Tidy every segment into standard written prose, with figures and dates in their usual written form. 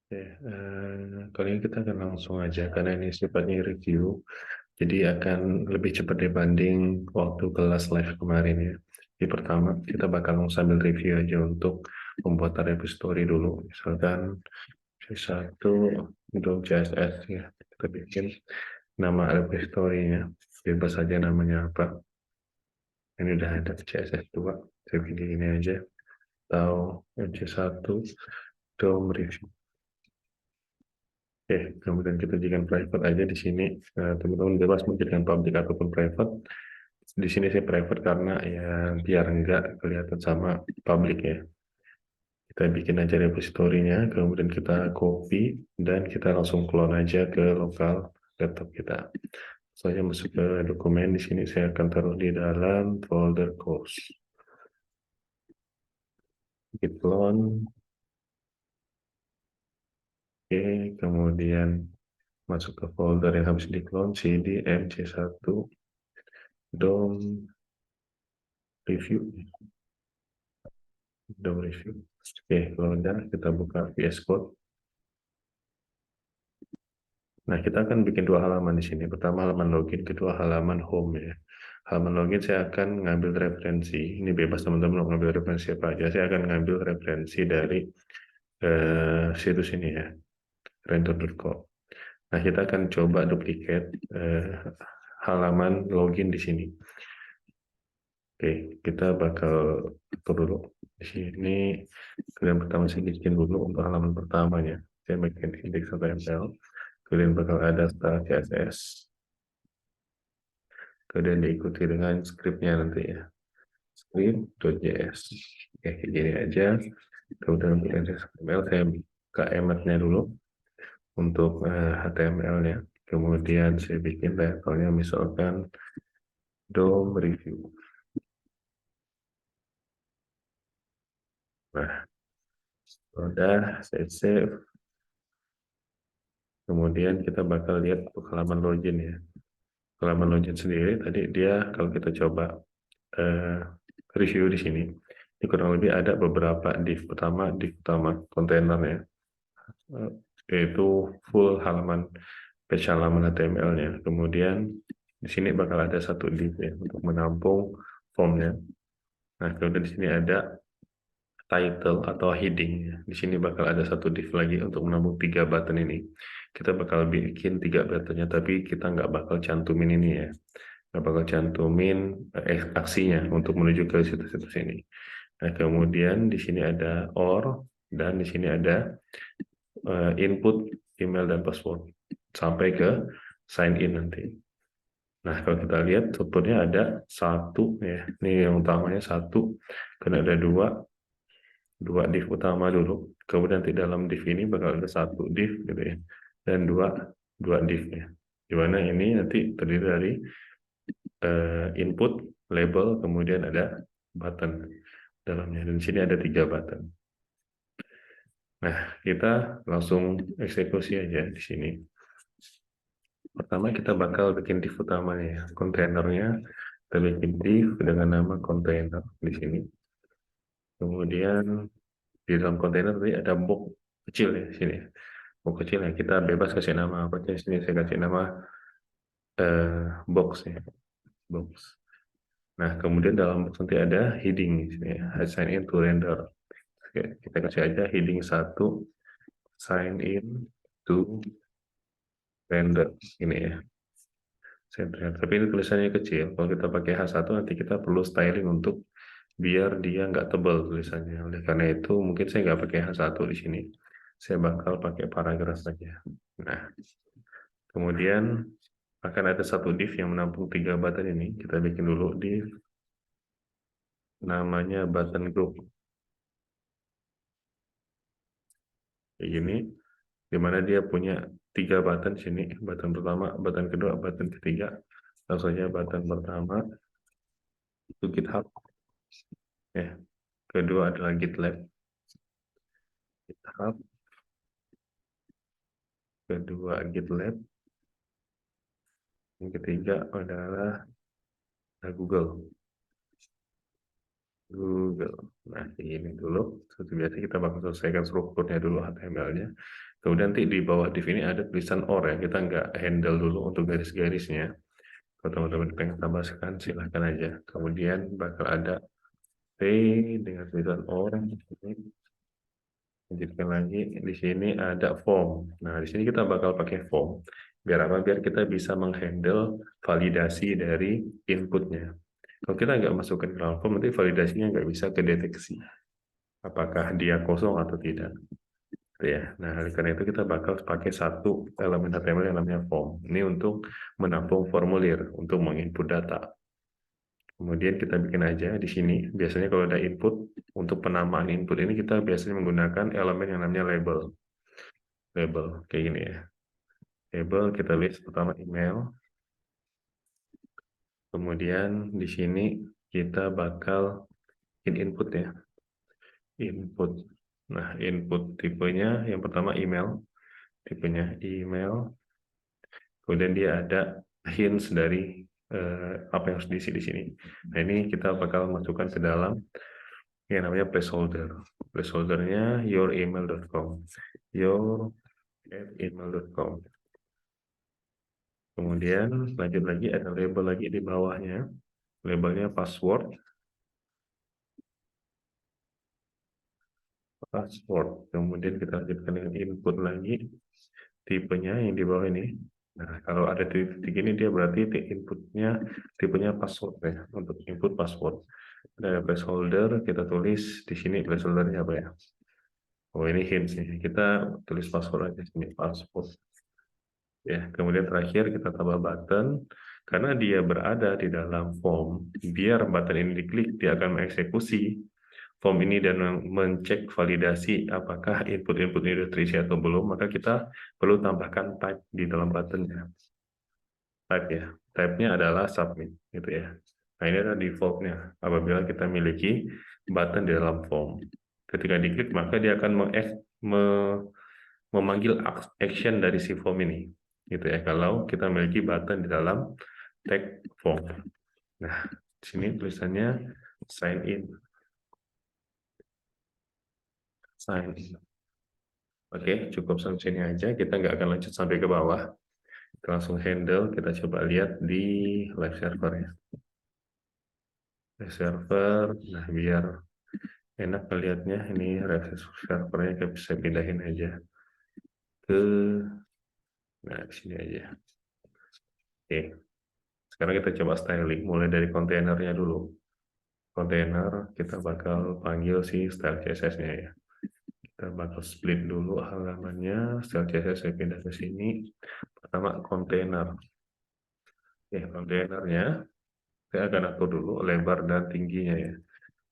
Oke, kali ini kita akan langsung aja karena ini sifatnya review, jadi akan lebih cepat dibanding waktu kelas live kemarin ya. Di pertama kita bakal sambil review aja untuk pembuatan repository dulu. Misalkan C1 untuk CSS ya, kita bikin nama repository-nya, bebas saja namanya apa. Ini udah ada CSS2, saya pilih ini aja, atau MC1 DOM review. Oke, kemudian kita jadikan private aja di sini. Teman-teman bebas menjadikan public ataupun private. Di sini saya private karena ya biar enggak kelihatan sama public ya. Kita bikin aja repository-nya, kemudian kita copy dan kita langsung clone aja ke lokal laptop kita. Saya masuk ke dokumen di sini, saya akan taruh di dalam folder course. Git clone. Oke, kemudian masuk ke folder yang habis di clone, cd mc1 dom review. Review. Oke, kalau udah kita buka VS Code. Nah, kita akan bikin dua halaman di sini. Pertama halaman login, kedua halaman home ya. Halaman login saya akan ngambil referensi. Ini bebas teman-teman mau ngambil referensi apa aja. Saya akan ngambil referensi dari situs ini ya, render.co. Nah, kita akan coba duplikat halaman login di sini. Oke, kita bakal atur dulu di sini. Kemudian pertama saya bikin dulu untuk halaman pertamanya. Saya bikin index.html. Kemudian bakal ada style CSS. Kemudian diikuti dengan scriptnya nanti ya. Script.js. Oke, kayak gini aja. Kemudian untuk HTML saya buka emetnya dulu untuk HTML-nya. Kemudian saya bikin labelnya misalkan DOM review. Nah, udah saya save. Kemudian kita bakal lihat untuk halaman login ya. Halaman login sendiri tadi dia kalau kita coba review di sini, ini kurang lebih ada beberapa div. Pertama div utama kontainer ya, yaitu full halaman page halaman HTML-nya. Kemudian di sini bakal ada satu div ya untuk menampung formnya. Nah, kemudian di sini ada title atau heading. Di sini bakal ada satu div lagi untuk menampung 3 button ini. Kita bakal bikin 3 buttonnya, tapi kita nggak bakal cantumin ini ya. Nggak bakal cantumin aksinya untuk menuju ke situs-situs ini. Nah, kemudian di sini ada or, dan di sini ada input email dan password sampai ke sign in nanti. Nah, kalau kita lihat strukturnya ada satu ya. Ini yang utamanya satu, karena ada dua div utama dulu, kemudian di dalam div ini bakal ada satu div gitu ya, dan dua div ya, dimana ini nanti terdiri dari input, label, kemudian ada button dalamnya, dan di sini ada 3 button. Nah, kita langsung eksekusi aja di sini. Pertama kita bakal bikin div utamanya ya, kontainernya kita bikin div dengan nama kontainer di sini. Kemudian di dalam kontainer tadi ada box kecil ya sini. Box kecil ya, kita bebas kasih nama apa aja. Sini saya kasih nama box ya, box. Nah, kemudian dalam box nanti ada heading di sini ya, sign in to render. Oke, kita kasih aja heading 1 sign in to render ini ya. Tapi ini tulisannya kecil. Kalau kita pakai H1 nanti kita perlu styling untuk biar dia nggak tebal tulisannya. Oleh karena itu mungkin saya nggak pakai H1 di sini. Saya bakal pakai paragraf saja. Nah, kemudian akan ada satu div yang menampung 3 button ini. Kita bikin dulu div namanya button group. Kayak gini, dimana dia punya 3 button sini. Button pertama, button kedua, button ketiga. Langsung saja button pertama itu GitHub. Ya, kedua adalah GitLab. GitHub. Kedua GitLab. Yang ketiga adalah Google. Google. Nah, ini dulu. Seperti biasa kita bakal selesaikan strukturnya dulu HTML-nya. Kemudian nanti di bawah div ini ada tulisan OR ya, kita nggak handle dulu untuk garis-garisnya. Kalau teman-teman pengen tambahkan silahkan aja. Kemudian bakal ada T dengan tulisan OR. Lanjutkan lagi, di sini ada form. Nah, di sini kita bakal pakai form. Biar apa? Biar kita bisa menghandle validasi dari inputnya. Kalau kita nggak masukkan ke dalam form, nanti validasinya nggak bisa kedeteksi. Apakah dia kosong atau tidak. Gitu ya. Nah, oleh karena itu kita bakal pakai satu elemen HTML yang namanya form. Ini untuk menampung formulir, untuk menginput data. Kemudian kita bikin aja di sini. Biasanya kalau ada input, untuk penamaan input ini kita biasanya menggunakan elemen yang namanya label. Label, kayak gini ya. Label kita list pertama email. Kemudian di sini kita bakal input ya. Input. Nah, input tipenya yang pertama email. Tipenya email. Kemudian dia ada hints dari apa yang harus diisi di sini. Nah, ini kita bakal masukkan ke dalam yang namanya placeholder. Placeholdernya youremail.com. Your@email.com. Kemudian lanjut lagi ada label lagi di bawahnya. Labelnya password. Password. Kemudian kita lanjutkan dengan input lagi. Tipenya yang di bawah ini. Nah, kalau ada titik ini dia berarti inputnya tipenya password ya, untuk input password. Ada placeholder, kita tulis di sini placeholdernya apa ya? Oh, ini hints nih. Kita tulis password aja sini, password. Ya, kemudian terakhir kita tambah button karena dia berada di dalam form. Biar button ini diklik, dia akan mengeksekusi form ini dan mencek validasi apakah input-input ini sudah terisi atau belum, maka kita perlu tambahkan type di dalam buttonnya. Type ya, type-nya adalah submit, gitu ya. Nah, ini adalah default-nya apabila kita miliki button di dalam form. Ketika diklik, maka dia akan memanggil action dari si form ini, gitu ya. Kalau kita miliki button di dalam tag form. Nah, di sini tulisannya sign in. Sign in. Oke, cukup sampai sini aja. Kita nggak akan lanjut sampai ke bawah. Kita langsung handle. Kita coba lihat di live server ya. Live server. Nah, biar enak melihatnya, ini live servernya kita bisa pindahin aja ke, nah di sini aja. Oke. Sekarang kita coba styling. Mulai dari kontainernya dulu. Kontainer kita bakal panggil si style CSS-nya ya. Kita bakal split dulu halamannya, style CSS saya pindah ke sini. Pertama kontainer. Oke, kontainernya saya akan atur dulu lebar dan tingginya ya.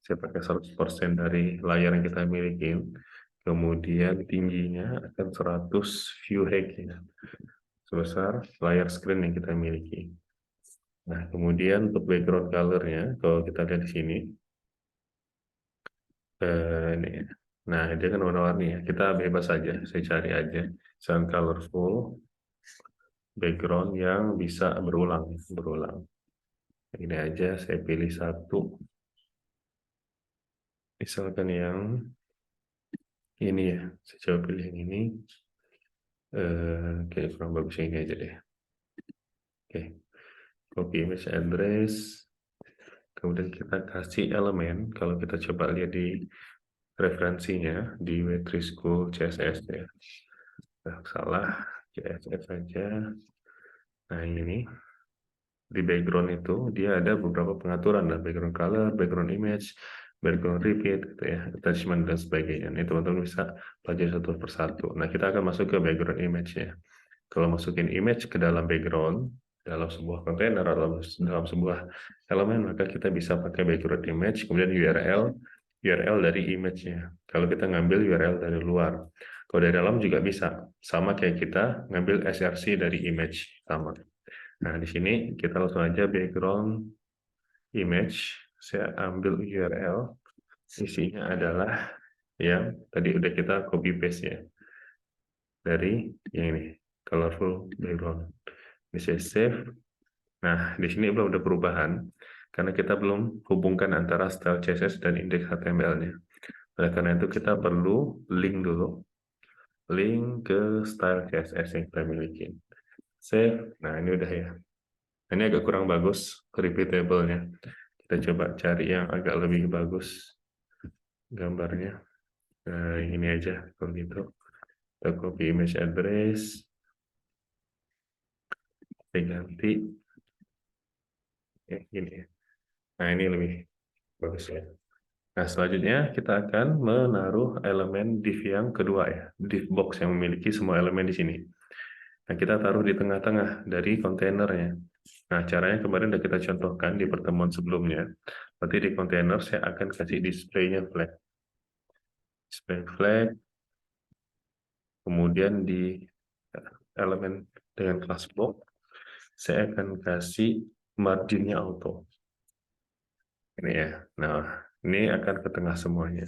Saya pakai 100% dari layar yang kita miliki. Kemudian tingginya akan 100 view height ya. Sebesar layar screen yang kita miliki. Nah, kemudian untuk background color-nya, kalau kita lihat di sini, ini ya. Nah, dia kan warna-warni ya. Kita bebas saja, saya cari aja. Sun colorful, background yang bisa berulang. Ini aja, saya pilih satu. Misalkan yang ini ya, saya coba pilih yang ini. Kayak kurang bagus yang ini aja deh. Oke, copy image address. Kemudian kita kasih elemen. Kalau kita coba lihat di referensinya di W3 School CSS ya. Salah, CSS saja. Nah, ini di background itu dia ada beberapa pengaturan, ada background color, background image, background repeat, gitu ya, attachment dan sebagainya. Ini teman-teman bisa pelajari satu persatu. Nah, kita akan masuk ke background image-nya. Kalau masukin image ke dalam background, dalam sebuah kontainer atau dalam sebuah elemen, maka kita bisa pakai background image, kemudian URL dari image-nya. Kalau kita ngambil URL dari luar. Kalau dari dalam juga bisa. Sama kayak kita ngambil src dari image. Sama. Nah, di sini kita langsung aja background image. Saya ambil URL. Isinya adalah yang tadi udah kita copy paste ya. Dari yang ini, colorful background. Ini saya save. Nah, di sini belum ada perubahan karena kita belum hubungkan antara style CSS dan indeks HTML-nya. Oleh karena itu kita perlu link dulu. link ke style CSS yang kita miliki. Save. Nah, ini udah ya. Ini agak kurang bagus repeatable-nya. Kita coba cari yang agak lebih bagus gambarnya. Nah, ini aja kalau gitu. Kita copy image address, kita ganti ya gini ya. Nah, ini lebih bagus ya. Nah, selanjutnya kita akan menaruh elemen div yang kedua ya, div box yang memiliki semua elemen di sini. Nah, kita taruh di tengah-tengah dari kontainernya. Nah, caranya kemarin sudah kita contohkan di pertemuan sebelumnya. Berarti di kontainer saya akan kasih display-nya flag. Display flag, kemudian di elemen dengan class box, saya akan kasih marginnya auto. Ini ya. Nah, ini akan ke tengah semuanya.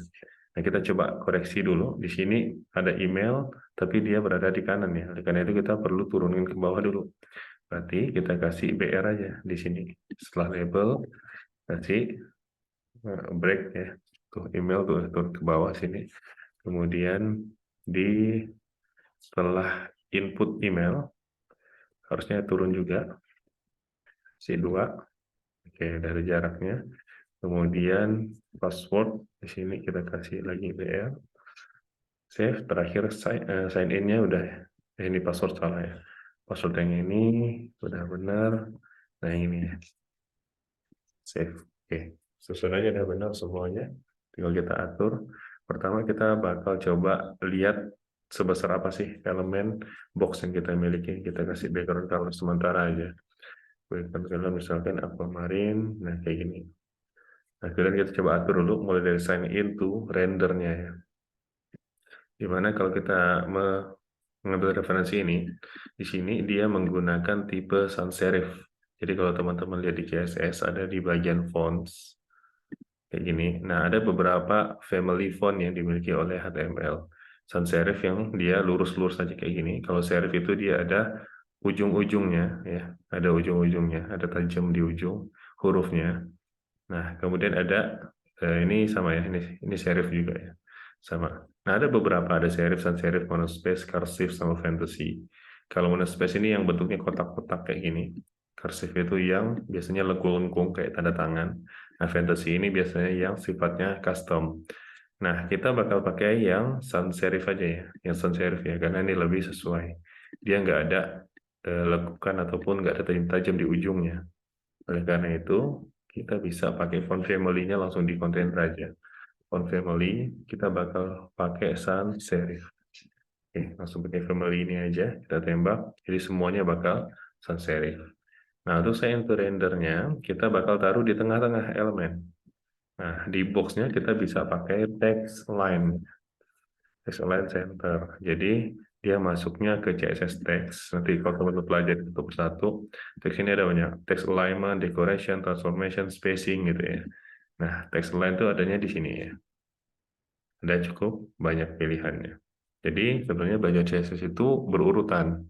Nah, kita coba koreksi dulu. Di sini ada email, tapi dia berada di kanan ya. Oleh karena itu kita perlu turunin ke bawah dulu. Berarti kita kasih BR aja di sini. Setelah label, kasih break ya. Tuh email tuh turun ke bawah sini. Kemudian di setelah input email, harusnya turun juga. C2. Oke, dari jaraknya. Kemudian password di sini kita kasih lagi BR. Save. Terakhir sign in-nya udah ya. Ini password salah ya. Password yang ini udah benar. Nah ini ya. Save. Oke. Susunannya udah benar semuanya. Tinggal kita atur. Pertama kita bakal coba lihat sebesar apa sih elemen box yang kita miliki. Kita kasih background color sementara aja. Background color misalkan aquamarine. Nah kayak gini. Nah, kemudian kita coba atur dulu mulai dari sign in to rendernya ya. Dimana kalau kita mengambil referensi ini, di sini dia menggunakan tipe sans serif. Jadi kalau teman-teman lihat di CSS ada di bagian fonts kayak gini. Nah, ada beberapa family font yang dimiliki oleh HTML. Sans serif yang dia lurus-lurus saja kayak gini. Kalau serif itu dia ada ujung-ujungnya ya, ada ujung-ujungnya, ada tajam di ujung hurufnya. Nah, kemudian ada ini sama ya, ini serif juga ya, sama. Nah, ada beberapa, ada serif, sans serif, monospace, cursive, sama fantasy. Kalau monospace ini yang bentuknya kotak-kotak kayak gini. Cursive itu yang biasanya lengkung-lengkung kayak tanda tangan. Nah, fantasy ini biasanya yang sifatnya custom. Nah, kita bakal pakai yang sans serif aja ya, yang sans serif ya, karena ini lebih sesuai. Dia nggak ada lekukan ataupun nggak ada tajam-tajam di ujungnya. Oleh karena itu, kita bisa pakai font family-nya langsung di kontainer aja. Font family, kita bakal pakai sans serif. Oke, langsung pakai family ini aja, kita tembak. Jadi semuanya bakal sans serif. Nah, untuk saya untuk rendernya, kita bakal taruh di tengah-tengah elemen. Nah, di box-nya kita bisa pakai text line. Text align center. Jadi dia masuknya ke CSS text. Nanti kalau teman-teman pelajari satu persatu, text ini ada banyak. Text alignment, decoration, transformation, spacing gitu ya. Nah, text align itu adanya di sini ya. Ada cukup banyak pilihannya. Jadi sebenarnya belajar CSS itu berurutan.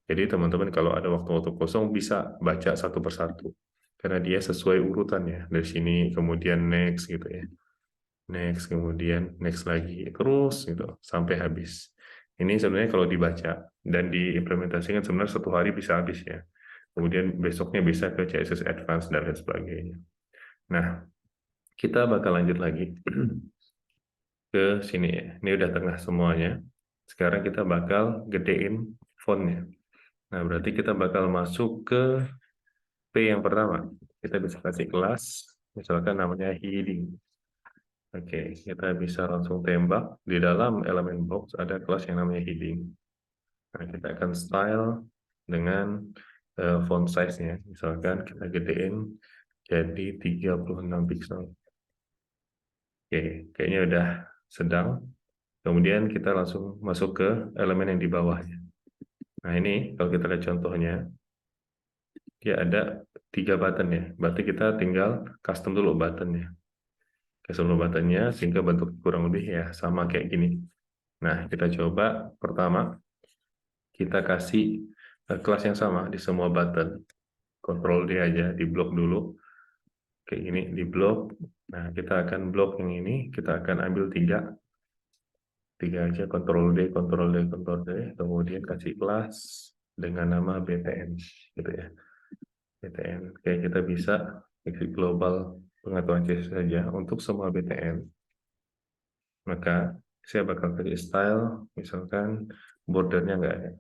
Jadi teman-teman kalau ada waktu-waktu kosong bisa baca satu persatu. Karena dia sesuai urutannya. Dari sini kemudian next gitu ya. Next, kemudian next lagi, terus gitu sampai habis. Ini sebenarnya kalau dibaca dan diimplementasikan sebenarnya satu hari bisa habis ya. Kemudian besoknya bisa ke CSS Advanced dan lain sebagainya. Nah, kita bakal lanjut lagi ke sini ya. Ini udah tengah semuanya. Sekarang kita bakal gedein fontnya. Nah, berarti kita bakal masuk ke P yang pertama. Kita bisa kasih kelas, misalkan namanya heading. Oke, kita bisa langsung tembak. Di dalam elemen box ada kelas yang namanya heading. Nah, kita akan style dengan font size-nya. Misalkan kita gedein jadi 36 pixel. Oke, kayaknya udah sedang. Kemudian kita langsung masuk ke elemen yang di bawahnya. Nah, ini kalau kita lihat contohnya, dia ada 3 button ya. Berarti kita tinggal custom dulu buttonnya. Custom dulu buttonnya sehingga bentuk kurang lebih ya sama kayak gini. Nah, kita coba pertama, kita kasih kelas yang sama di semua button. Control D aja, di blok dulu. Kayak gini, di blok. Nah, kita akan blok yang ini, kita akan ambil 3. tiga aja, Ctrl D, Ctrl D, Ctrl D, kemudian kasih kelas dengan nama BTN, gitu ya. BTN. Oke, kita bisa exit global pengaturan CSS saja untuk semua BTN. Maka saya bakal kasih style, misalkan bordernya nggak ada.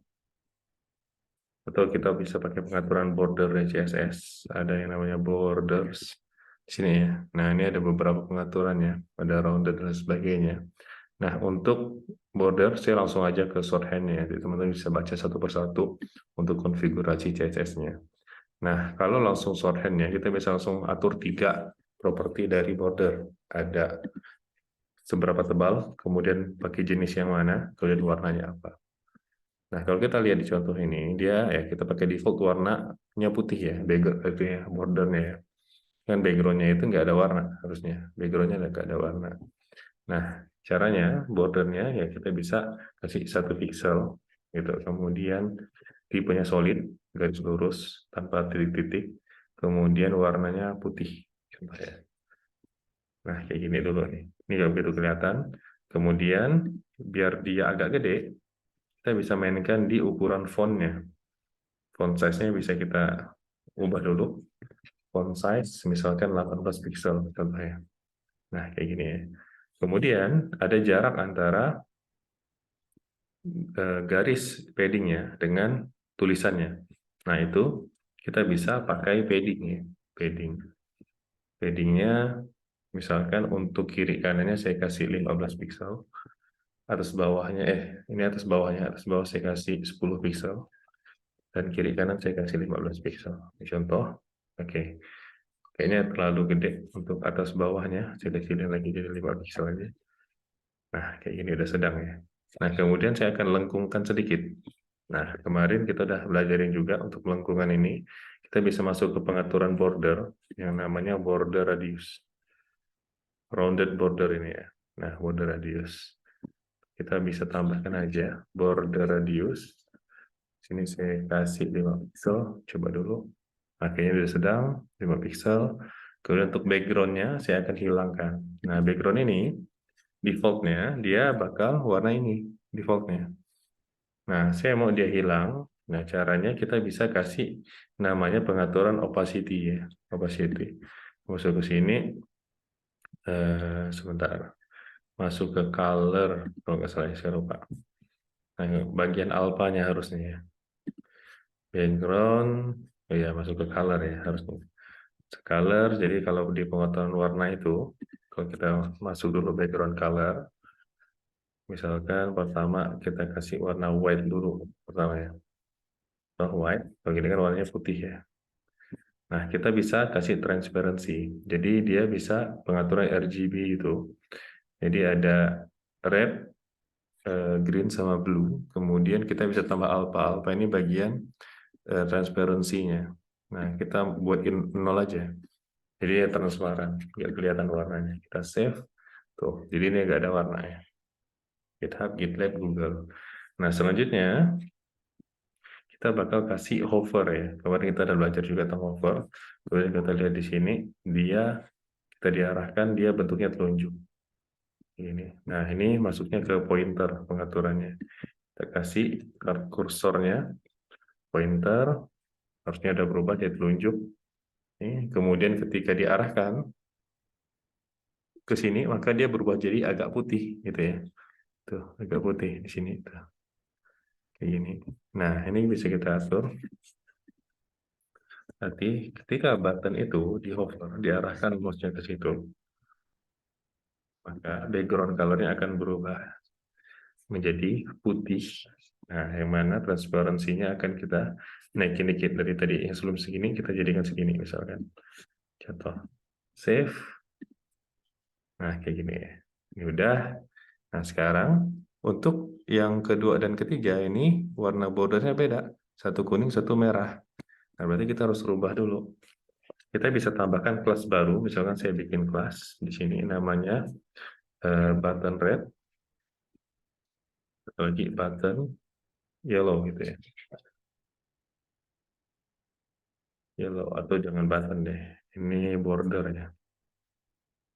Atau kita bisa pakai pengaturan border dari CSS. Ada yang namanya borders di sini ya. Nah, ini ada beberapa pengaturannya, ada rounded dan sebagainya. Nah, untuk border saya langsung aja ke shorthand-nya. Jadi teman-teman bisa baca satu persatu untuk konfigurasi CSS-nya. Nah, kalau langsung shorthand-nya, kita bisa langsung atur 3 properti dari border. Ada seberapa tebal, kemudian pakai jenis yang mana, kemudian warnanya apa. Nah, kalau kita lihat di contoh ini, dia ya kita pakai default warnanya putih ya, background itu ya, bordernya ya. Kan backgroundnya itu nggak ada warna harusnya, backgroundnya nggak ada warna. Nah, caranya bordernya ya kita bisa kasih 1 pixel gitu, kemudian tipenya solid, garis lurus tanpa titik-titik, kemudian warnanya putih, contoh ya. Nah, kayak gini dulu nih. Ini nggak begitu kelihatan. Kemudian biar dia agak gede, kita bisa mainkan di ukuran fontnya. Font size-nya bisa kita ubah dulu. Font size misalkan 18 pixel contohnya. Nah, kayak gini ya. Kemudian ada jarak antara garis paddingnya dengan tulisannya. Nah, itu kita bisa pakai padding ya. Padding. Paddingnya misalkan untuk kiri kanannya saya kasih 15 pixel. Atas bawahnya, ini atas bawahnya, atas bawah saya kasih 10 pixel. Dan kiri kanan saya kasih 15 pixel. Ini contoh. Oke. Kayaknya terlalu gede untuk atas bawahnya. Saya kecilin lagi jadi 5 pixel aja. Nah, kayak gini udah sedang ya. Nah, kemudian saya akan lengkungkan sedikit. Nah, kemarin kita udah belajarin juga untuk lengkungan ini. Kita bisa masuk ke pengaturan border yang namanya border radius. Rounded border ini ya. Nah, border radius. Kita bisa tambahkan aja border radius. Sini saya kasih 5 pixel. Coba dulu. Akhirnya sudah sedang 5 pixel. Kemudian untuk background-nya saya akan hilangkan. Nah, background ini default-nya dia bakal warna ini default-nya. Nah, saya mau dia hilang. Nah, caranya kita bisa kasih namanya pengaturan opacity ya, opacity. Masuk ke sini, sebentar. Masuk ke color, kalau nggak salah saya lupa. Nah, bagian alpha-nya harusnya ya. Background, oh ya masuk ke color ya harusnya. Color, jadi kalau di pengaturan warna itu, kalau kita masuk dulu background color, misalkan pertama kita kasih warna white dulu pertama ya. White, kalau gini kan warnanya putih ya. Nah, kita bisa kasih transparency. Jadi dia bisa pengaturan RGB itu. Jadi ada red, green sama blue. Kemudian kita bisa tambah alpha. Alpha ini bagian transparansinya. Nah, kita buatin 0 aja. Jadi ya transparan, nggak kelihatan warnanya. Kita save. Tuh, jadi ini nggak ada warnanya. GitHub, GitLab, Google. Nah, selanjutnya kita bakal kasih hover ya. Kemarin kita udah belajar juga tentang hover. Kemudian kita lihat di sini, kita diarahkan, dia bentuknya telunjuk. Ini. Nah, ini masuknya ke pointer pengaturannya. Kita kasih kursornya, pointer, harusnya ada berubah jadi telunjuk. Ini. Kemudian ketika diarahkan ke sini, maka dia berubah jadi agak putih, gitu ya. Tuh, agak putih di sini. Tuh. Kayak gini. Nah, ini bisa kita atur. Nanti ketika button itu di hover, diarahkan mouse-nya ke situ, maka background color-nya akan berubah menjadi putih. Nah, yang mana transparansinya akan kita naikin dikit dari tadi yang sebelum segini, kita jadikan segini misalkan. Contoh, save. Nah, kayak gini ya. Ini udah. Nah, sekarang untuk yang kedua dan ketiga ini warna bordernya beda. Satu kuning, satu merah. Nah, berarti kita harus rubah dulu. Kita bisa tambahkan kelas baru, misalkan saya bikin kelas di sini namanya button red, lagi button yellow gitu ya. Yellow atau jangan button deh. Ini border ya.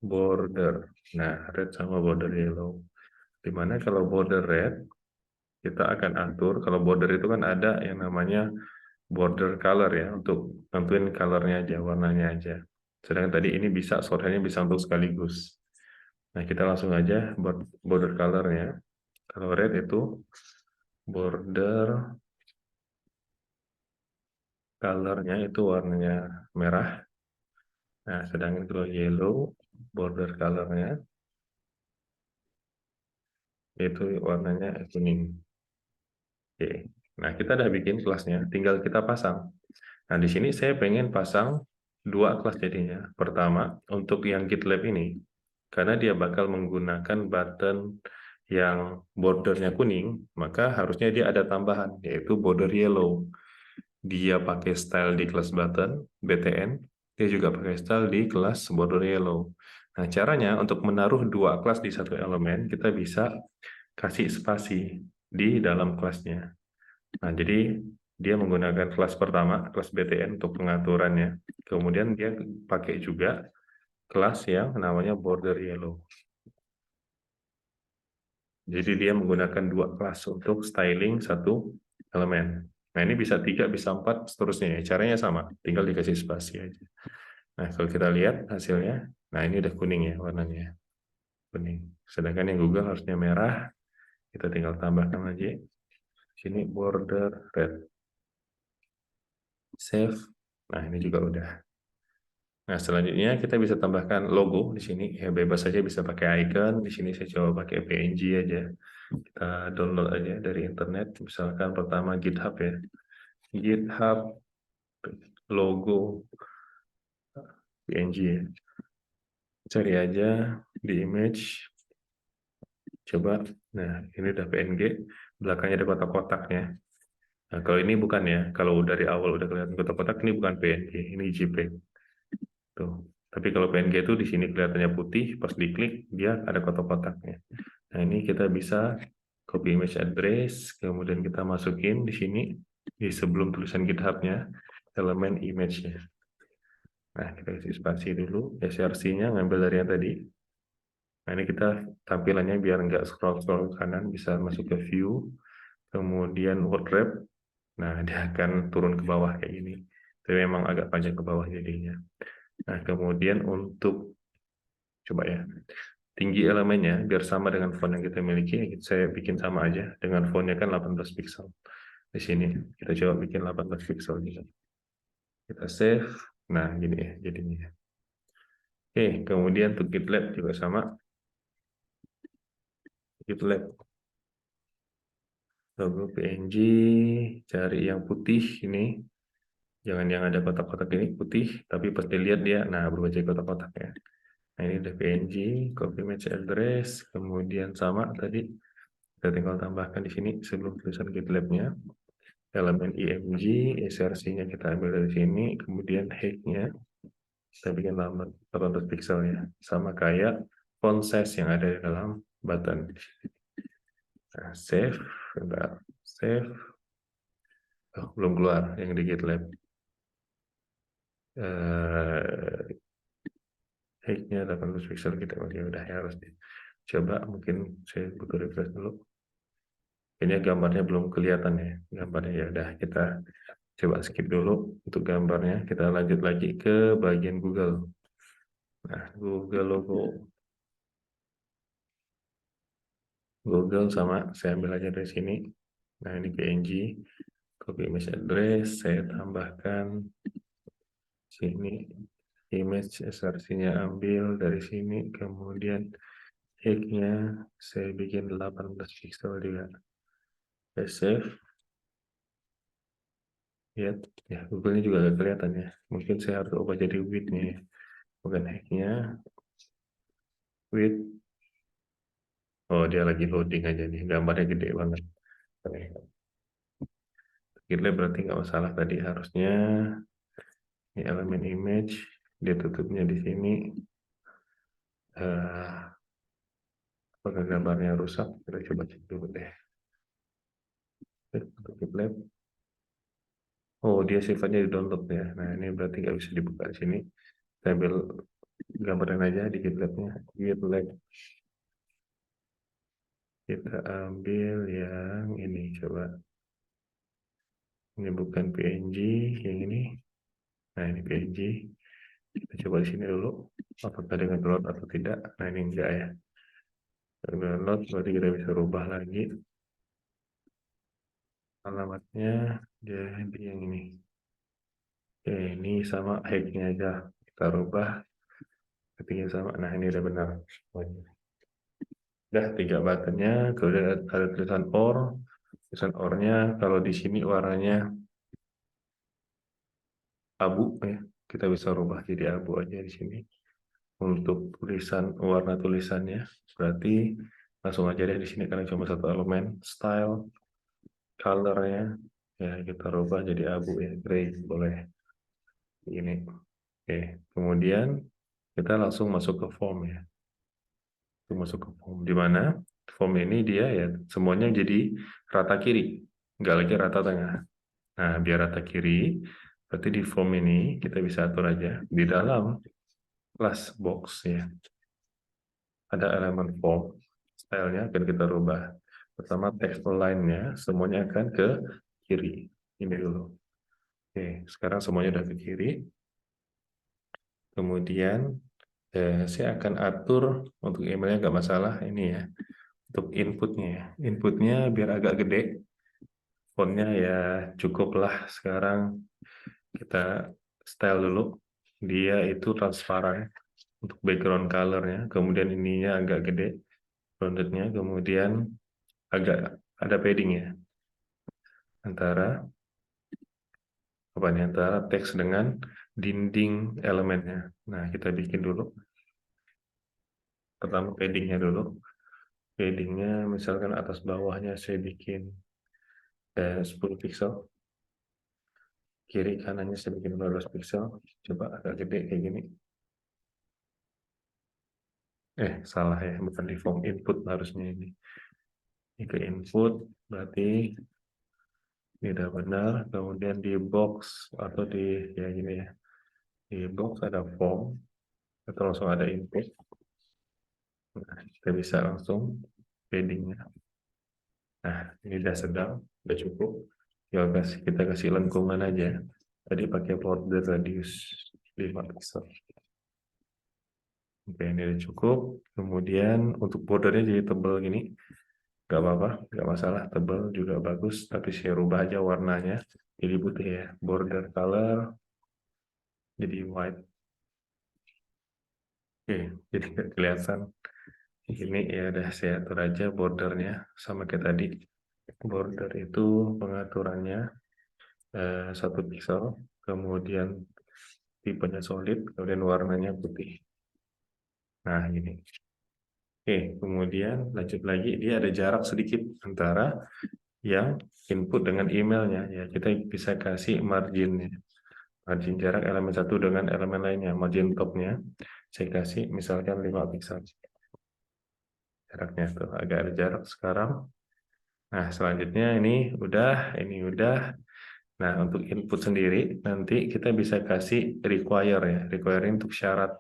Border. Nah, red sama border yellow. Dimana kalau border red, kita akan atur, kalau border itu kan ada yang namanya border color ya, untuk nentuin colornya aja, warnanya aja. Sedangkan tadi ini bisa, shorthandnya bisa untuk sekaligus. Nah, kita langsung aja border colornya. Kalau red itu border colornya itu warnanya merah. Nah, sedangkan kalau yellow border colornya itu warnanya kuning. Oke. Nah, kita udah bikin kelasnya, tinggal kita pasang. Nah, di sini saya pengen pasang dua kelas jadinya. Pertama, untuk yang GitLab ini, karena dia bakal menggunakan button yang bordernya kuning, maka harusnya dia ada tambahan, yaitu border yellow. Dia pakai style di kelas button, BTN, dia juga pakai style di kelas border yellow. Nah, caranya untuk menaruh dua kelas di satu elemen, kita bisa kasih spasi di dalam kelasnya. Nah, jadi dia menggunakan kelas pertama, kelas BTN untuk pengaturannya. Kemudian dia pakai juga kelas yang namanya border yellow. Jadi dia menggunakan dua kelas untuk styling satu elemen. Nah, ini bisa 3, bisa 4, seterusnya ya. Caranya sama, tinggal dikasih spasi aja. Nah, kalau kita lihat hasilnya, nah ini udah kuning ya warnanya. Kuning. Sedangkan yang Google harusnya merah, kita tinggal tambahkan aja. Sini border red. Save. Nah, ini juga udah. Nah, selanjutnya kita bisa tambahkan logo di sini. Ya, bebas saja bisa pakai icon. Di sini saya coba pakai PNG aja. Kita download aja dari internet. Misalkan pertama GitHub ya. GitHub logo PNG ya. Cari aja di image. Coba. Nah, ini udah PNG. Belakangnya ada kotak-kotaknya. Nah, kalau ini bukan ya. Kalau dari awal udah kelihatan kotak-kotak, ini bukan PNG. Ini JPEG. Tuh. Tapi kalau PNG itu di sini kelihatannya putih, pas diklik dia ada kotak-kotaknya. Nah, ini kita bisa copy image address, kemudian kita masukin di sini di sebelum tulisan GitHub-nya elemen image-nya. Nah, kita isi spasi dulu, src-nya ngambil dari yang tadi. Nah, ini kita tampilannya biar nggak scroll-scroll ke kanan, bisa masuk ke view, kemudian word wrap. Nah, dia akan turun ke bawah kayak gini. Tapi memang agak panjang ke bawah jadinya. Nah, kemudian untuk coba ya, tinggi elemennya biar sama dengan font yang kita miliki, saya bikin sama aja dengan fontnya kan 18 pixel. Di sini kita coba bikin 18 pixel juga. Kita save. Nah, gini ya jadinya. Oke, kemudian untuk GitLab juga sama. GitLab logo PNG, cari yang putih ini. Jangan yang ada kotak-kotak ini putih, tapi pas dilihat dia, nah berubah jadi kotak-kotak ya. Nah, ini udah PNG, copy image address, kemudian sama tadi kita tinggal tambahkan di sini sebelum tulisan GitLab-nya. Elemen img, src-nya kita ambil dari sini, kemudian height-nya kita bikin 18 pixel ya, sama kayak font size yang ada di dalam button. Nah, save, bentar, save, belum keluar yang di GitLab. Height-nya 18 pixel kita udah ya harus coba, mungkin saya butuh refresh dulu. Ini gambarnya belum kelihatan ya, gambarnya ya udah kita coba skip dulu untuk gambarnya, kita lanjut lagi ke bagian Google. Nah, Google logo. Google sama saya ambil aja dari sini. Nah, ini PNG, copy image address, saya tambahkan sini image src-nya ambil dari sini, kemudian height-nya saya bikin 18 pixel juga. Saya save. Ya, ya Google-nya juga agak kelihatan ya. Mungkin saya harus ubah jadi width-nya ya. Bukan height-nya, width. Oh, dia lagi loading aja nih, gambarnya gede banget. GitLab berarti nggak masalah tadi, harusnya ini elemen image, dia tutupnya di sini. Apakah gambarnya rusak? Kita coba cek dulu deh. Untuk GitLab. Oh, dia sifatnya di download ya. Nah, ini berarti nggak bisa dibuka di sini. Saya ambil gambaran aja di GitLab-nya. GitLab Kita ambil yang ini, coba. Ini bukan PNG, yang ini. Nah, ini PNG. Kita coba di sini dulu. Apakah dengan download atau tidak? Nah, ini enggak ya. Download, berarti kita bisa rubah lagi. Alamatnya jadi yang ini. Oke, ini sama hacknya aja. Kita rubah. Ketinggian sama. Nah, ini udah benar. Udah 3 buttonnya. Kemudian ada tulisan OR. Tulisan OR-nya kalau di sini warnanya abu ya. Kita bisa rubah jadi abu aja di sini. Untuk tulisan warna tulisannya berarti langsung aja deh di sini karena cuma satu elemen. Style, color-nya ya kita rubah jadi abu ya, gray boleh. Ini. Oke, kemudian kita langsung masuk ke form ya. Masuk ke form di mana form ini dia ya semuanya jadi rata kiri, nggak lagi rata tengah. Nah, biar rata kiri, berarti di form ini kita bisa atur aja di dalam class box ya. Ada elemen form, stylenya akan kita rubah. Pertama text align-nya semuanya akan ke kiri. Ini dulu. Oke, sekarang semuanya udah ke kiri. Kemudian saya akan atur untuk emailnya nggak masalah ini ya. Untuk inputnya ya. Inputnya biar agak gede. Fontnya ya cukuplah sekarang kita style dulu. Dia itu transparan untuk background color-nya. Kemudian ininya agak gede. Rounded-nya. Kemudian agak ada padding ya. Antara apa nih? Antara teks dengan dinding elemennya. Nah, kita bikin dulu. Pertama paddingnya dulu. Paddingnya misalkan atas bawahnya saya bikin 10 pixel. Kiri kanannya saya bikin 12 pixel. Coba agak gede kayak gini. Salah ya, bukan di form input harusnya ini. Ini ke input, berarti ini udah benar. Kemudian di box atau di ya gini ya. Di box ada form atau langsung ada input. Nah, kita bisa langsung paddingnya. Nah, ini udah sedang, udah cukup. Kita kasih lengkungan aja. Tadi pakai border radius 5 pixel. Oke, ini udah cukup. Kemudian untuk bordernya jadi tebal gini. Nggak apa-apa, nggak masalah. Tebal juga bagus. Tapi saya rubah aja warnanya. Jadi putih ya. Border color jadi white. Oke, jadi nggak kelihatan. Ini ya udah saya atur aja bordernya sama kayak tadi. Border itu pengaturannya 1 pixel, kemudian tipenya solid, kemudian warnanya putih. Nah, ini. Oke, kemudian lanjut lagi, dia ada jarak sedikit antara yang input dengan emailnya. Ya, kita bisa kasih marginnya. Margin jarak elemen satu dengan elemen lainnya. Margin topnya, saya kasih misalkan 5 pixel. Jaraknya tuh agak ada jarak sekarang. Nah, selanjutnya ini udah. Nah, untuk input sendiri, nanti kita bisa kasih require ya. Require untuk syarat.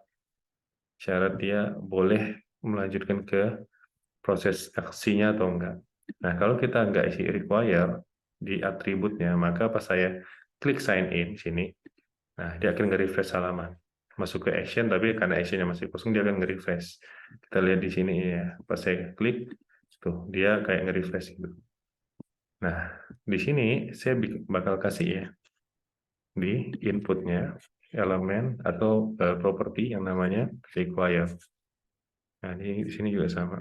Syarat dia boleh melanjutkan ke proses aksinya atau enggak. Nah, kalau kita enggak isi require di atributnya, maka pas saya klik sign in sini, nah dia akan nge-refresh halaman. Masuk ke action, tapi karena actionnya masih kosong, dia akan nge-refresh. Kita lihat di sini ya, pas saya klik, tuh dia kayak nge-refresh gitu. Nah, di sini saya bakal kasih ya, di inputnya elemen atau properti yang namanya require. Nah, di sini juga sama.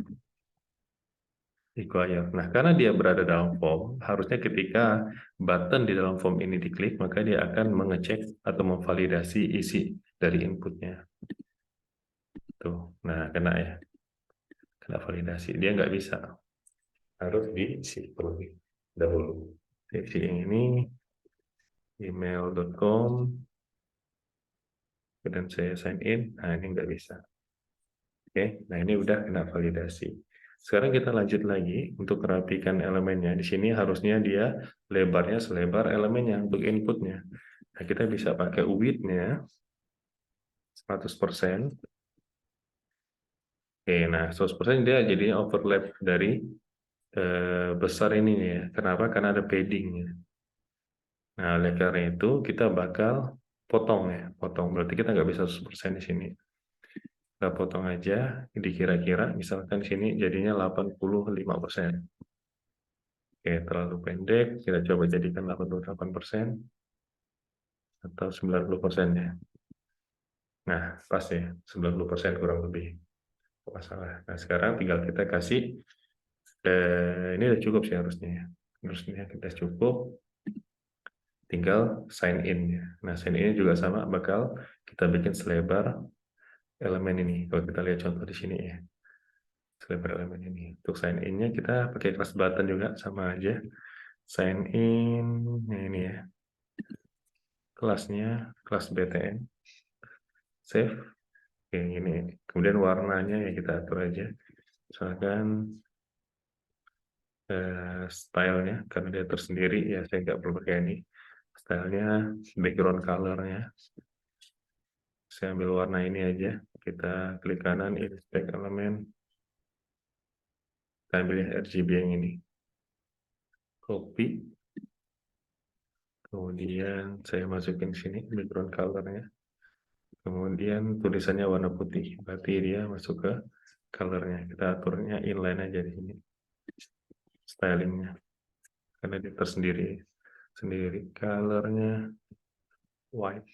Require. Nah, karena dia berada dalam form, harusnya ketika button di dalam form ini diklik, maka dia akan mengecek atau memvalidasi isi dari inputnya. Tuh, nah kena ya. Kena validasi. Dia nggak bisa. Harus diisi terlebih dahulu. Seksi yang ini, email.com, dan saya sign in, nah ini nggak bisa. Oke, nah ini udah kena validasi. Sekarang kita lanjut lagi untuk merapikan elemennya. Di sini harusnya dia lebarnya selebar elemennya untuk inputnya. Nah, kita bisa pakai width-nya 100%. Oke, nah 100% dia jadinya overlap dari besar ini ya. Kenapa? Karena ada paddingnya. Nah, oleh karena itu kita bakal potong ya, potong. Berarti kita nggak bisa 100% di sini. Kita potong aja, dikira-kira, misalkan di sini jadinya 85%. Oke, terlalu pendek, kita coba jadikan 88% atau 90% ya. Nah, pas ya, 90% kurang lebih. Masalah. Nah, sekarang tinggal kita kasih, ini udah cukup sih harusnya ya. Harusnya kita cukup, tinggal sign in ya. Nah, sign in juga sama, bakal kita bikin selebar elemen ini. Kalau kita lihat contoh di sini ya, selebar elemen ini. Untuk sign in-nya kita pakai kelas button juga, sama aja. Sign in, nah ini ya. Kelasnya, kelas BTN. Save. Oke, ini. Kemudian warnanya ya kita atur aja. Misalkan stylenya, karena dia tersendiri, ya saya nggak perlu pakai ini. Stylenya, background color-nya. Saya ambil warna ini aja. Kita klik kanan, inspect elemen. Kita ambil yang RGB yang ini. Copy. Kemudian saya masukin sini background color-nya. Kemudian tulisannya warna putih. Berarti dia masuk ke color-nya. Kita aturnya inline aja di sini. Stylingnya. Karena dia tersendiri. Sendiri. Color-nya white.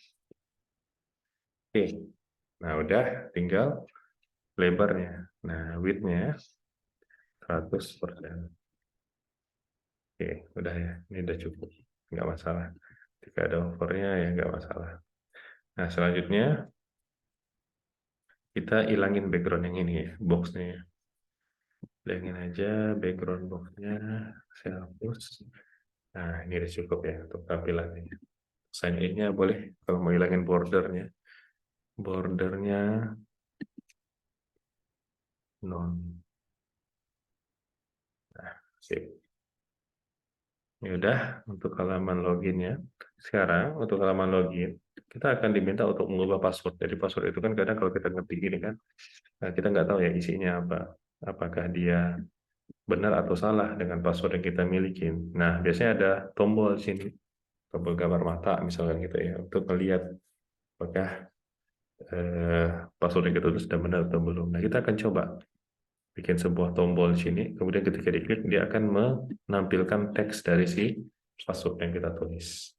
Oke. Nah, udah. Tinggal lebarnya. Nah, width-nya 100%. Oke, udah ya. Ini udah cukup. Nggak masalah. Jika ada overnya ya nggak masalah. Nah, selanjutnya kita ilangin background yang ini ya, box-nya ya. Hilangin aja background box-nya. Saya hapus. Nah, ini udah cukup ya untuk tampilannya. Sign in-nya boleh kalau mau hilangin bordernya. Bordernya non. Nah, sip. Ini udah untuk halaman loginnya. Sekarang untuk halaman login, kita akan diminta untuk mengubah password. Jadi password itu kan kadang kalau kita ngetik gini kan, nah kita nggak tahu ya isinya apa. Apakah dia benar atau salah dengan password yang kita miliki. Nah, biasanya ada tombol di sini, tombol gambar mata misalkan gitu ya, untuk melihat apakah password yang kita tulis sudah benar atau belum. Nah, kita akan coba bikin sebuah tombol di sini, kemudian ketika diklik dia akan menampilkan teks dari si password yang kita tulis.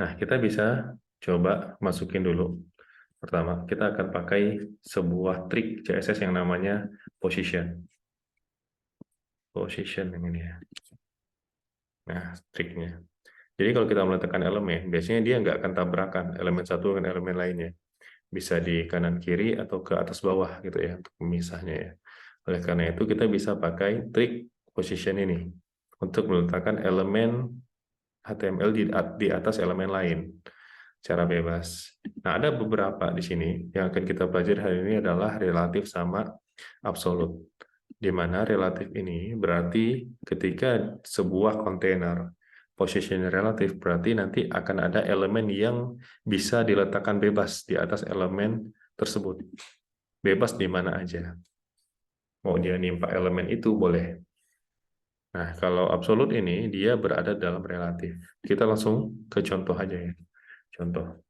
Nah, kita bisa coba masukin dulu. Pertama, kita akan pakai sebuah trik CSS yang namanya position. Position yang ini ya. Nah, triknya. Jadi kalau kita meletakkan elemen, biasanya dia nggak akan tabrakan elemen satu dengan elemen lainnya. Bisa di kanan kiri atau ke atas bawah gitu ya, untuk memisahnya ya. Oleh karena itu kita bisa pakai trik position ini untuk meletakkan elemen HTML di atas elemen lain secara bebas. Nah, ada beberapa di sini yang akan kita pelajari hari ini adalah relatif sama absolut. Di mana relatif ini berarti ketika sebuah kontainer position relatif berarti nanti akan ada elemen yang bisa diletakkan bebas di atas elemen tersebut. Bebas di mana aja. Mau dia nimpa elemen itu boleh. Nah, kalau absolut ini dia berada dalam relatif. Kita langsung ke contoh aja ya. Contoh.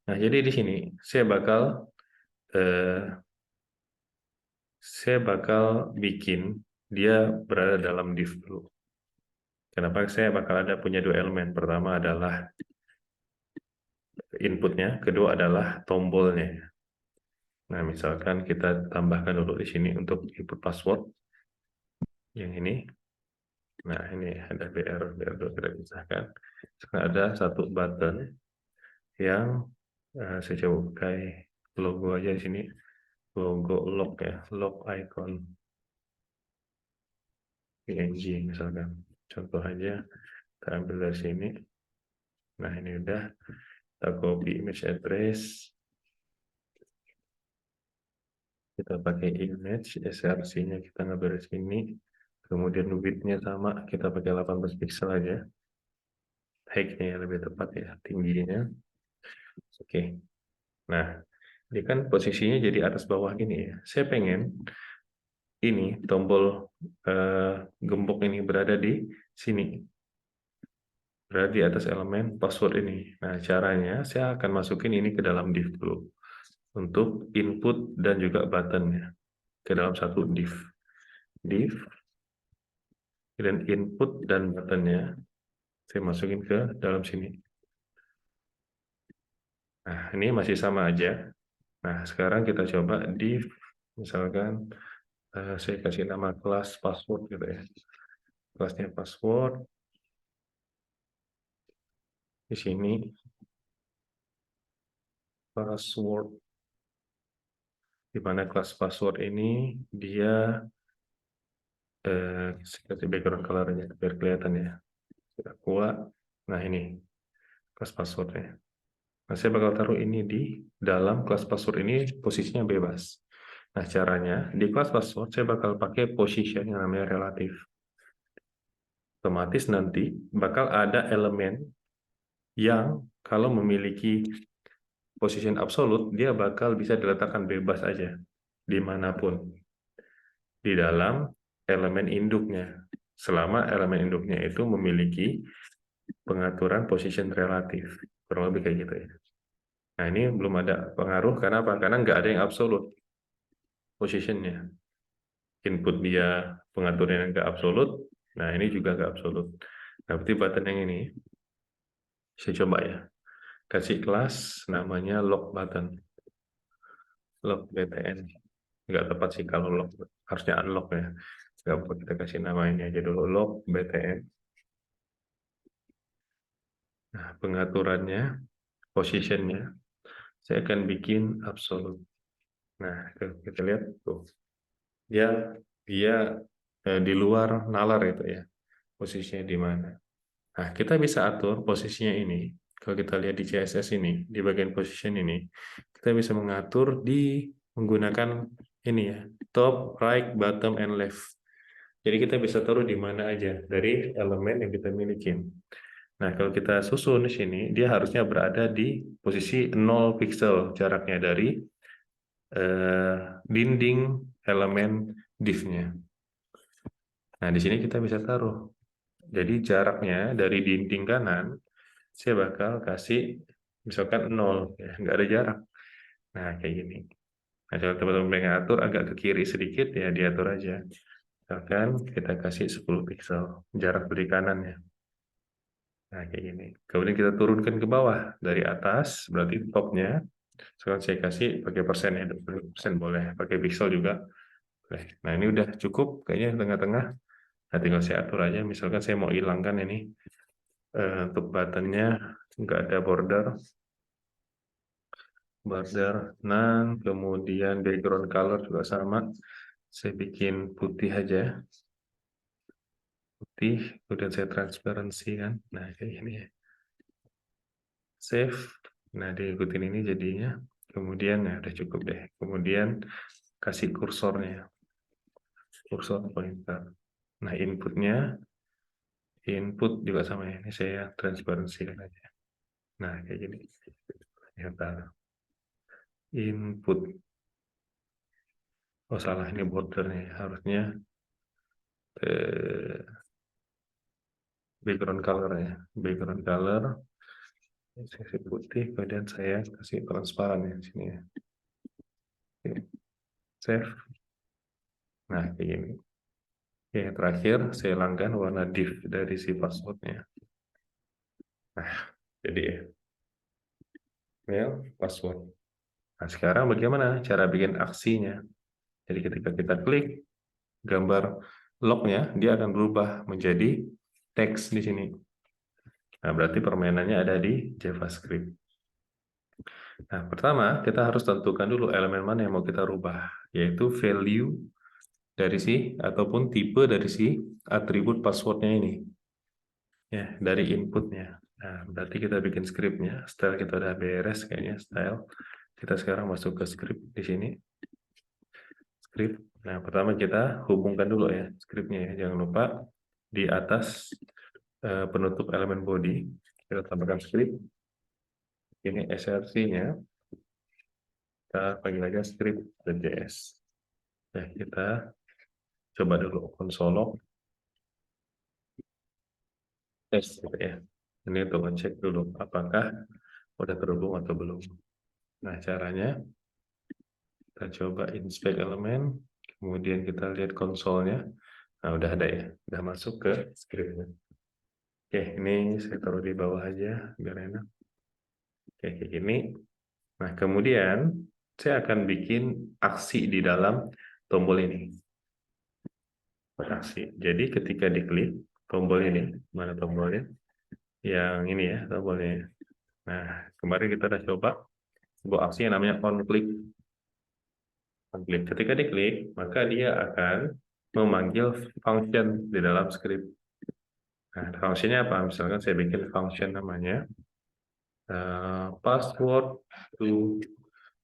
Nah, jadi di sini saya bakal bikin dia berada dalam div dulu. Kenapa saya bakal ada punya dua elemen? Pertama adalah inputnya, kedua adalah tombolnya. Nah, misalkan kita tambahkan dulu di sini untuk input password yang ini. Nah, ini ada BR dulu kita pisahkan. Sekarang ada satu button yang saya coba pakai logo aja di sini, logo log ya, log icon PNG misalkan. Contoh aja, kita ambil dari sini. Nah, ini udah. Kita copy image address. Kita pakai image, src-nya kita ngambil dari sini. Kemudian width-nya sama, kita pakai 18 pixel aja. Height-nya yang lebih tepat ya, tingginya. Oke. Nah, ini kan posisinya jadi atas bawah gini ya. Saya pengen ini tombol gembok ini berada di sini, berada di atas elemen password ini. Nah, caranya saya akan masukin ini ke dalam div dulu untuk input dan juga buttonnya ke dalam satu div. Dan input dan buttonnya saya masukin ke dalam sini. Nah, ini masih sama aja. Nah, sekarang kita coba div, misalkan saya kasih nama kelas password gitu ya. Kelasnya password. Di sini password. Di mana kelas password ini dia seperti background color-nya biar kelihatan ya. Sudah kuat. Nah, ini kelas passwordnya. Nah, saya bakal taruh ini di dalam kelas password ini posisinya bebas. Nah, caranya di kelas password saya bakal pakai position yang namanya relatif. Otomatis nanti bakal ada elemen yang kalau memiliki position absolute, dia bakal bisa diletakkan bebas aja dimanapun di dalam elemen induknya. Selama elemen induknya itu memiliki pengaturan position relatif. Kurang lebih kayak gitu ya. Nah, ini belum ada pengaruh, karena apa? Karena nggak ada yang absolut positionnya. Input dia pengaturan yang nggak absolut, nah ini juga nggak absolut. Nah, berarti button yang ini, saya coba ya. Kasih kelas namanya lock button. Lock btn. Nggak tepat sih kalau lock, harusnya unlock ya. Nggak apa, kita kasih nama ini aja dulu, lock btn. Nah, pengaturannya, positionnya, saya akan bikin absolut. Nah, kita lihat tuh, dia dia di luar nalar itu ya, posisinya di mana. Nah, kita bisa atur posisinya ini. Kalau kita lihat di CSS ini, di bagian position ini, kita bisa mengatur menggunakan ini ya, top, right, bottom, and left. Jadi kita bisa taruh di mana aja dari elemen yang kita miliki. Nah, kalau kita susun di sini, dia harusnya berada di posisi 0 pixel jaraknya dari dinding elemen div-nya. Nah, di sini kita bisa taruh. Jadi jaraknya dari dinding kanan, saya bakal kasih misalkan 0, ya, nggak ada jarak. Nah, kayak gini. Nah, kalau teman-teman pengen atur agak ke kiri sedikit, ya diatur aja. Misalkan kita kasih 10 pixel jarak dari kanannya. Nah, kayak gini. Kemudian kita turunkan ke bawah. Dari atas, berarti topnya. Sekarang saya kasih pakai persen ya, 20% boleh. Pakai pixel juga boleh. Nah, ini udah cukup kayaknya tengah-tengah. Nah, tinggal saya atur aja. Misalkan saya mau hilangkan ini. Untuk buttonnya nggak ada border. None. Kemudian background color juga sama. Saya bikin putih aja. Putih. Kemudian saya transparansi kan. Nah, kayak gini ya. Save. Nah, diikutin ini jadinya. Kemudian, ya udah cukup deh. Kemudian kasih kursornya. Kursor pointer. Nah, input juga sama ya. Ini saya transparansikan aja. Nah, kayak gini. Ternyata input. Oh, salah, ini bordernya. Harusnya background color ya. Background color. Saya kasih putih, kemudian saya kasih transparan ya di sini ya. Oke. Save. Nah, kayak gini. Oke, terakhir saya hilangkan warna div dari si passwordnya. Nah, jadi email password. Nah, sekarang bagaimana cara bikin aksinya? Jadi ketika kita klik gambar lognya, dia akan berubah menjadi teks di sini. Nah, berarti permainannya ada di JavaScript. Nah, pertama kita harus tentukan dulu elemen mana yang mau kita rubah, yaitu value dari ataupun tipe dari atribut passwordnya ini. Ya, dari inputnya. Nah, berarti kita bikin scriptnya. Style kita udah beres kayaknya, style. Kita sekarang masuk ke script di sini. Script. Nah, pertama kita hubungkan dulu ya scriptnya ya. Jangan lupa di atas penutup elemen body kita tambahkan script. Ini src-nya kita panggil aja script.js. Nah, kita coba dulu konsol tes gitu ya. Ini untuk ngecek dulu apakah udah terhubung atau belum. Nah, caranya kita coba inspect elemen, kemudian kita lihat konsolnya. Nah, udah ada ya, udah masuk ke scriptnya. Oke, ini saya taruh di bawah aja biar enak. Oke, kayak gini. Nah, kemudian saya akan bikin aksi di dalam tombol ini. Aksi. Jadi ketika diklik tombol ini, mana tombolnya? Yang ini ya, tombolnya. Nah, kemarin kita udah coba sebuah aksi yang namanya on click. On click. Ketika diklik, maka dia akan memanggil function di dalam script. Nah, fungsinya apa? Misalkan saya bikin function namanya password to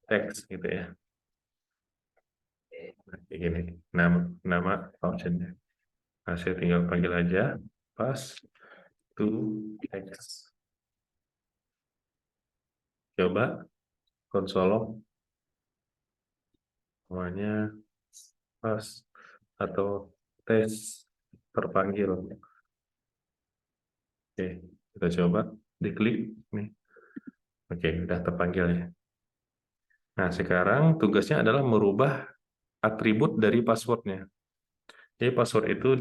text gitu ya. Nah, kayak gini. Nama functionnya. Nah, saya tinggal panggil aja pass to text. Coba konsol namanya pass atau tes terpanggil. Oke, kita coba diklik nih. Oke, udah terpanggil ya. Nah, sekarang tugasnya adalah merubah atribut dari passwordnya. Jadi password itu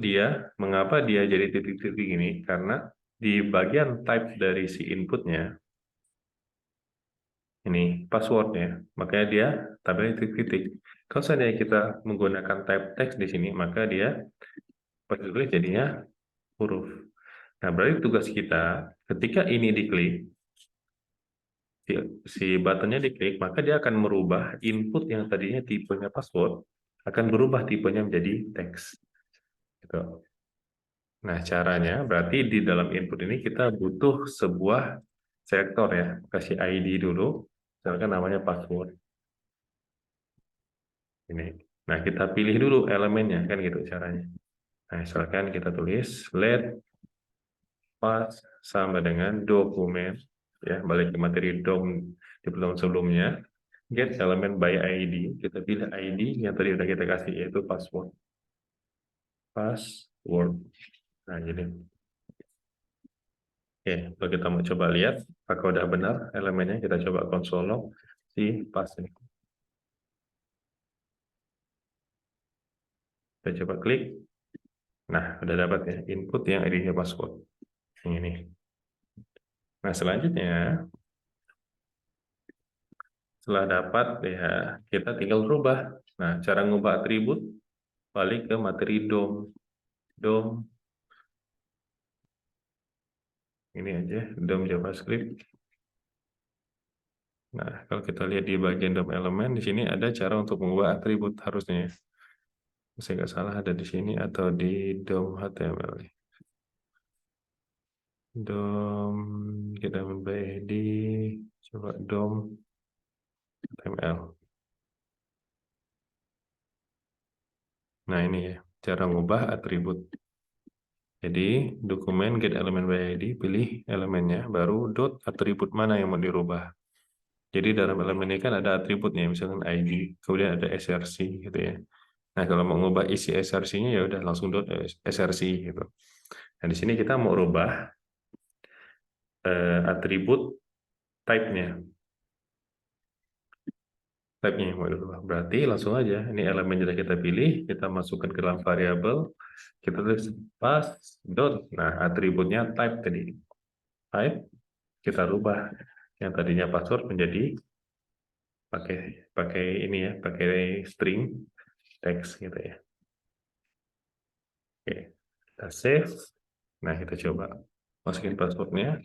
mengapa dia jadi titik-titik ini? Karena di bagian type dari si inputnya, ini passwordnya, makanya dia tabelnya titik-titik. Kalau seandainya kita menggunakan type text di sini, maka dia pas ditulis jadinya huruf. Nah, berarti tugas kita ketika ini diklik, si buttonnya diklik, maka dia akan merubah input yang tadinya tipenya password, akan berubah tipenya menjadi teks. Gitu. Nah, caranya berarti di dalam input ini kita butuh sebuah selektor ya. Kasih ID dulu, misalkan namanya password. Ini. Nah, kita pilih dulu elemennya, kan gitu caranya. Nah, misalkan kita tulis let pass sama dengan dokumen, ya, balik ke materi DOM di pertemuan sebelumnya, get element by ID, kita pilih ID yang tadi udah kita kasih, yaitu password. Password. Nah, jadi oke, kalau kita mau coba lihat apakah udah benar elemennya, kita coba konsol log si pass ini. Kita coba klik. Nah, udah dapat ya input yang ID-nya password. Yang ini. Nah, selanjutnya setelah dapat ya kita tinggal rubah. Nah, cara ngubah atribut balik ke materi DOM. DOM ini aja, DOM JavaScript. Nah, kalau kita lihat di bagian DOM elemen, di sini ada cara untuk mengubah atribut harusnya. Saya nggak salah ada di sini atau di DOM HTML. DOM kita di coba DOM HTML. Nah, ini ya, cara mengubah atribut. Jadi, dokumen get element by ID, pilih elemennya, baru dot atribut mana yang mau dirubah. Jadi dalam elemen ini kan ada atributnya, misalkan ID, kemudian ada src gitu ya. Nah, kalau mau mengubah isi src-nya ya udah langsung dot src gitu. Nah, di sini kita mau rubah atribut type-nya. Type-nya yang mau dirubah. Berarti langsung aja, ini elemen yang kita pilih, kita masukkan ke dalam variabel, kita tulis pass dot. Nah, atributnya type tadi. Type, kita rubah yang tadinya password menjadi pakai pakai ini ya, pakai string text gitu ya. Oke, kita save. Nah, kita coba masukin passwordnya,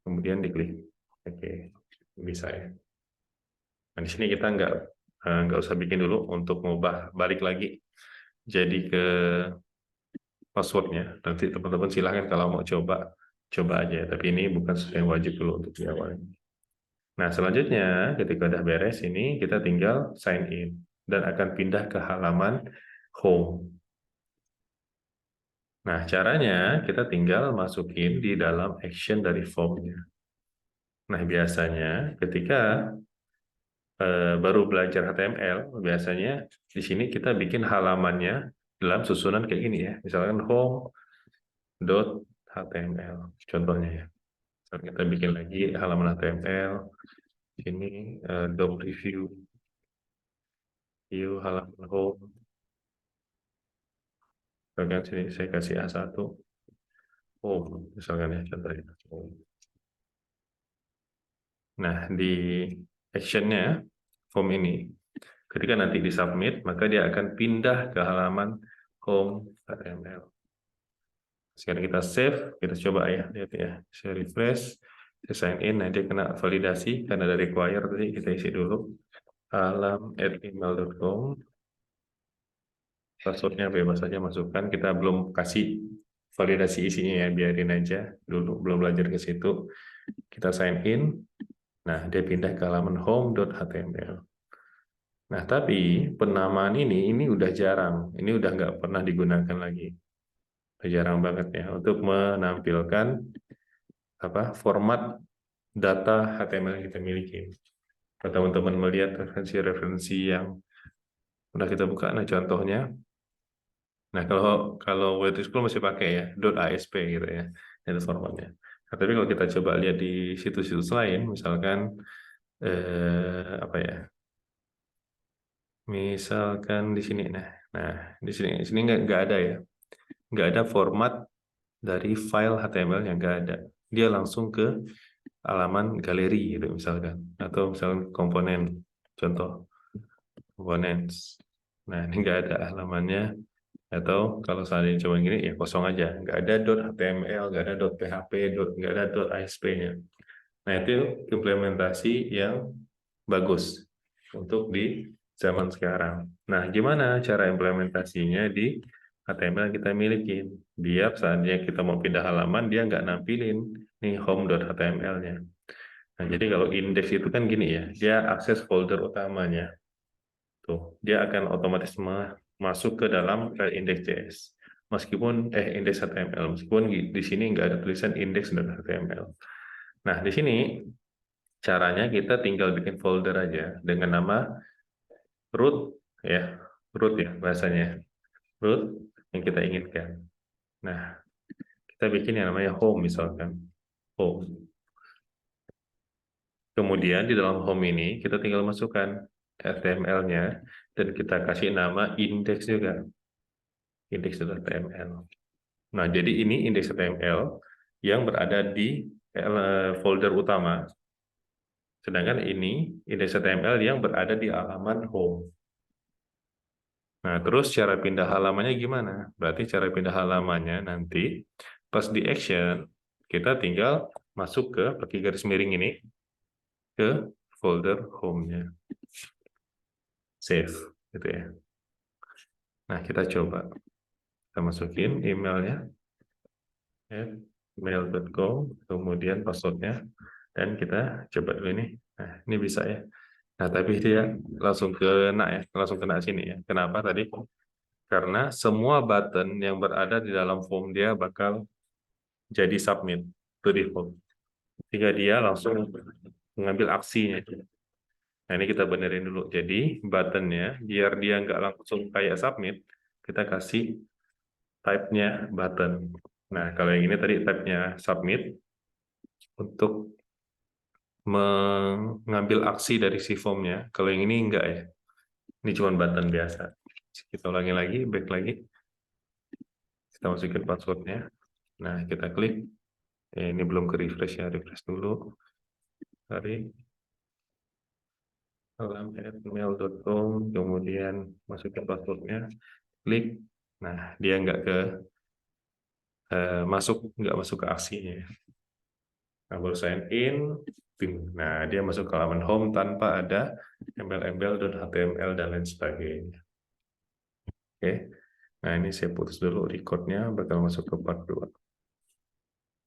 kemudian diklik. Oke, bisa ya. Nah, di sini kita nggak usah bikin dulu untuk mengubah balik lagi jadi ke passwordnya. Nanti teman-teman silahkan kalau mau coba aja. Tapi ini bukan sesuatu yang wajib dulu untuk di awal. Nah, selanjutnya ketika udah beres ini kita tinggal sign in dan akan pindah ke halaman home. Nah, caranya kita tinggal masukin di dalam action dari formnya. Nah, biasanya ketika baru belajar HTML, biasanya di sini kita bikin halamannya dalam susunan kayak gini ya. Misalkan home.html contohnya ya. Misalkan kita bikin lagi halaman HTML ini DOM view halaman home. Bagian sini saya kasih A1 home misalkan ya contohnya. Nah, di actionnya form ini, ketika nanti di submit, maka dia akan pindah ke halaman home HTML. Sekarang kita save, kita coba ya, lihat ya, saya refresh, saya sign in, nah dia kena validasi karena ada require tadi kita isi dulu alam@email.com, passwordnya bebas saja masukkan, kita belum kasih validasi isinya ya, biarin aja dulu, belum belajar ke situ, kita sign in, nah dia pindah ke halaman home.html. Nah, tapi penamaan ini udah jarang, ini udah nggak pernah digunakan lagi. Udah jarang banget ya untuk menampilkan format data HTML yang kita miliki. Kalau teman-teman melihat referensi-referensi yang udah kita buka, nah contohnya, nah kalau web school masih pakai ya .asp gitu ya, itu formatnya. Nah, tapi kalau kita coba lihat di situs-situs lain, misalkan apa ya? Misalkan di sini, nah di sini nggak ada ya, nggak ada format dari file HTML yang nggak ada. Dia langsung ke halaman galeri gitu misalkan, atau misalkan komponen, contoh components. Nah ini nggak ada halamannya, atau kalau seandainya cuma gini ya kosong aja, nggak ada .html, nggak ada .php, nggak ada .asp-nya. Nah itu implementasi yang bagus untuk di zaman sekarang. Nah, gimana cara implementasinya di HTML yang kita miliki? Biar saatnya kita mau pindah halaman, dia nggak nampilin nih home.html-nya. Nah, jadi kalau index itu kan gini ya, dia akses folder utamanya. Tuh, dia akan otomatis masuk ke dalam index.js. Meskipun index HTML, meskipun di sini nggak ada tulisan index.html. Nah, di sini caranya kita tinggal bikin folder aja dengan nama root ya bahasanya, root yang kita inginkan. Nah, kita bikin yang namanya home misalkan, home. Kemudian di dalam home ini kita tinggal masukkan HTML-nya dan kita kasih nama index juga, index.html. Nah, jadi ini index HTML yang berada di folder utama. Sedangkan ini index HTML yang berada di halaman home. Nah, terus cara pindah halamannya gimana? Berarti cara pindah halamannya nanti pas di action, kita tinggal masuk ke pakai garis miring ini ke folder home-nya. Save, gitu ya. Nah, kita coba. Kita masukin emailnya, ya, mail.com, kemudian passwordnya, dan kita coba dulu ini. Nah, ini bisa ya. Nah, tapi dia langsung kena sini ya. Kenapa tadi? Karena semua button yang berada di dalam form dia bakal jadi submit to default. Sehingga dia langsung mengambil aksinya. Nah, ini kita benerin dulu. Jadi, buttonnya, biar dia nggak langsung kayak submit, kita kasih type-nya button. Nah, kalau yang ini tadi type-nya submit, untuk mengambil aksi dari si form-nya. Kalau yang ini enggak ya. Ini cuma button biasa. Kita ulangi lagi, back lagi. Kita masukin password-nya. Nah, kita klik. Ini belum ke refresh ya, refresh dulu. Tarik. alam@mail.com, kemudian masukin passwordnya, klik. Nah, dia nggak nggak masuk ke aksinya. Nah, baru sign in. Nah, dia masuk ke halaman home tanpa ada embel-embel.html dan lain sebagainya. Oke. Nah, ini saya putus dulu recordnya, bakal masuk ke part 2.